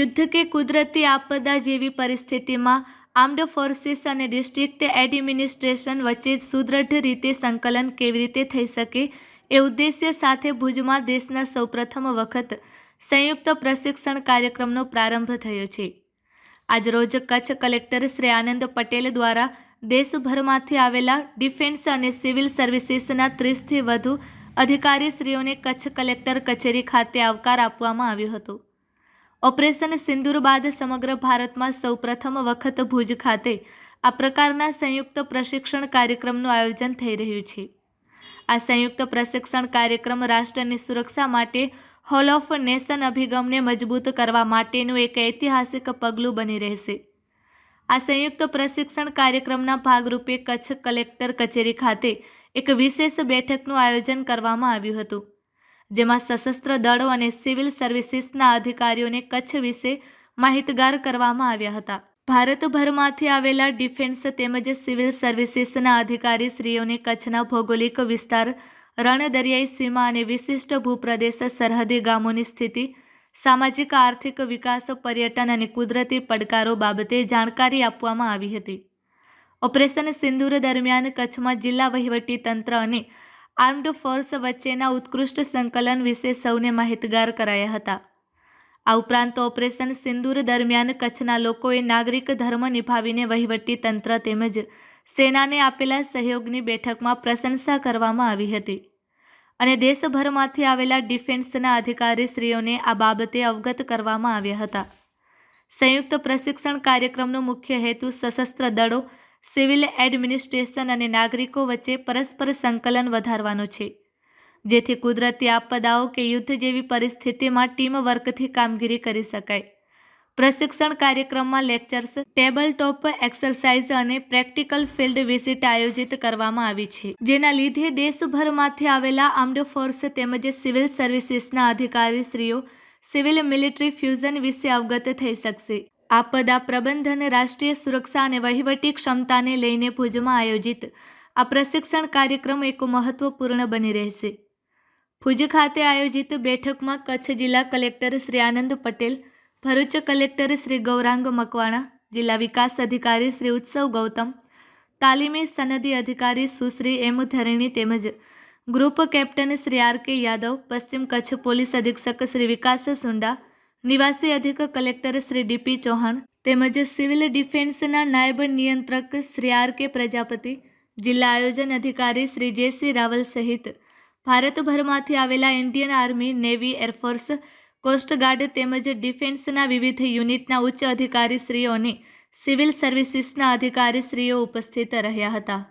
યુદ્ધ કે કુદરતી આપદા જેવી પરિસ્થિતિમાં આર્મ્ડ ફોર્સિસ અને ડિસ્ટ્રિક્ટ એડમિનિસ્ટ્રેશન વચ્ચે સુદૃઢ રીતે સંકલન કેવી રીતે થઈ શકે એ ઉદ્દેશ્ય સાથે ભુજમાં દેશના સૌપ્રથમ વખત સંયુક્ત પ્રશિક્ષણ કાર્યક્રમનો પ્રારંભ થયો છે। આજરોજ કચ્છ કલેક્ટર શ્રી આનંદ પટેલ દ્વારા દેશભરમાંથી આવેલા ડિફેન્સ અને સિવિલ સર્વિસીસના 30થી વધુ અધિકારીશ્રીઓને કચ્છ કલેક્ટર કચેરી ખાતે આવકાર આપવામાં આવ્યો હતો। ઓપરેશન સિંદૂર બાદ સમગ્ર ભારતમાં સૌપ્રથમ વખત ભુજ ખાતે આ પ્રકારના સંયુક્ત પ્રશિક્ષણ કાર્યક્રમનું આયોજન થઈ રહ્યું છે। આ સંયુક્ત પ્રશિક્ષણ કાર્યક્રમ રાષ્ટ્રની સુરક્ષા માટે હોલ ઓફ નેશન અભિગમને મજબૂત કરવા માટેનું એક ઐતિહાસિક પગલું બની રહેશે। આ સંયુક્ત પ્રશિક્ષણ કાર્યક્રમના ભાગરૂપે કચ્છ કલેક્ટર કચેરી ખાતે એક વિશેષ બેઠકનું આયોજન કરવામાં આવ્યું હતું, જેમાં સશસ્ત્ર દળો અને સિવિલ સર્વિસીસના અધિકારીઓને કચ્છ વિશે માહિતગાર કરવામાં આવ્યા હતા। ભારતભરમાંથી આવેલા ડિફેન્સ તેમજ સિવિલ સર્વિસીસના અધિકારીશ્રીઓને કચ્છના ભૌગોલિક વિસ્તાર, રણ દરિયાઈ સીમા અને વિશિષ્ટ ભૂપ્રદેશ સરહદી ગામોની સ્થિતિ, સામાજિક આર્થિક વિકાસ, પર્યટન અને કુદરતી પડકારો બાબતે જાણકારી આપવામાં આવી હતી। ઓપરેશન સિંદૂર દરમિયાન કચ્છમાં જિલ્લા વહીવટી તંત્ર અને આર્મ્ડ ફોર્સ વચ્ચેના ઉત્કૃષ્ટ સંકલન વિશે સૌને માહિતગાર કરાયા હતા। આ ઉપરાંત ઓપરેશન સિંદૂર દરમિયાન કચ્છના લોકોએ નાગરિક ધર્મ નિભાવીને વહીવટી તંત્ર તેમજ સેનાને આપેલા સહયોગની બેઠકમાં પ્રશંસા કરવામાં આવી હતી અને દેશભરમાંથી આવેલા ડિફેન્સના અધિકારીશ્રીઓને આ બાબતે અવગત કરવામાં આવ્યા હતા। સંયુક્ત પ્રશિક્ષણ કાર્યક્રમનો મુખ્ય હેતુ સશસ્ત્ર દળો, સિવિલ એડમિનિસ્ટ્રેશન અને નાગરિકો વચ્ચે પરસ્પર સંકલન વધારવાનો છે, જેથી કુદરતી આપદાઓ કે યુદ્ધ જેવી પરિસ્થિતિમાં ટીમ વર્કથી કામગીરી કરી શકાય। પ્રશિક્ષણ કાર્યક્રમમાં લેક્ચર્સ, ટેબલ ટોપ એક્સરસાઇઝ અને પ્રેક્ટિકલ ફિલ્ડ વિઝિટ આયોજિત કરવામાં આવી છે, જેના લીધે દેશભરમાંથી આવેલા આર્મ્ડ ફોર્સ તેમજ સિવિલ સર્વિસીસના અધિકારીશ્રીઓ સિવિલ મિલિટરી ફ્યુઝન વિશે અવગત થઈ શકશે। આપદા પ્રબંધન, રાષ્ટ્રીય સુરક્ષા અને વહીવટી ક્ષમતાને લઈને ભુજમાં આયોજિત આ પ્રશિક્ષણ કાર્યક્રમ એક મહત્વપૂર્ણ બની રહેશે। ભુજ ખાતે આયોજિત બેઠકમાં કચ્છ જિલ્લા કલેક્ટર શ્રી આનંદ પટેલ, ભરૂચ કલેક્ટર શ્રી ગૌરાંગ મકવાણા, જિલ્લા વિકાસ અધિકારી શ્રી ઉત્સવ ગૌતમ, તાલીમી સનદી અધિકારી સુશ્રી એમ ધરણી તેમજ group captain Shri R K Yadav, પશ્ચિમ કચ્છ પોલીસ અધિક્ષક શ્રી વિકાસ સુંડા, નિવાસી અધિક કલેક્ટર શ્રી ડીપી ચૌહાણ તેમજ સિવિલ ડિફેન્સના નાયબ નિયંત્રક શ્રી આર કે પ્રજાપતિ, જિલ્લા આયોજન અધિકારી શ્રી જેસી રાવલ સહિત ભારતભરમાંથી આવેલા Indian army, navy, air force, coast guard તેમજ ડિફેન્સના વિવિધ યુનિટના ઉચ્ચ અધિકારીશ્રીઓ અને સિવિલ સર્વિસીસના અધિકારીશ્રીઓ ઉપસ્થિત રહ્યા હતા।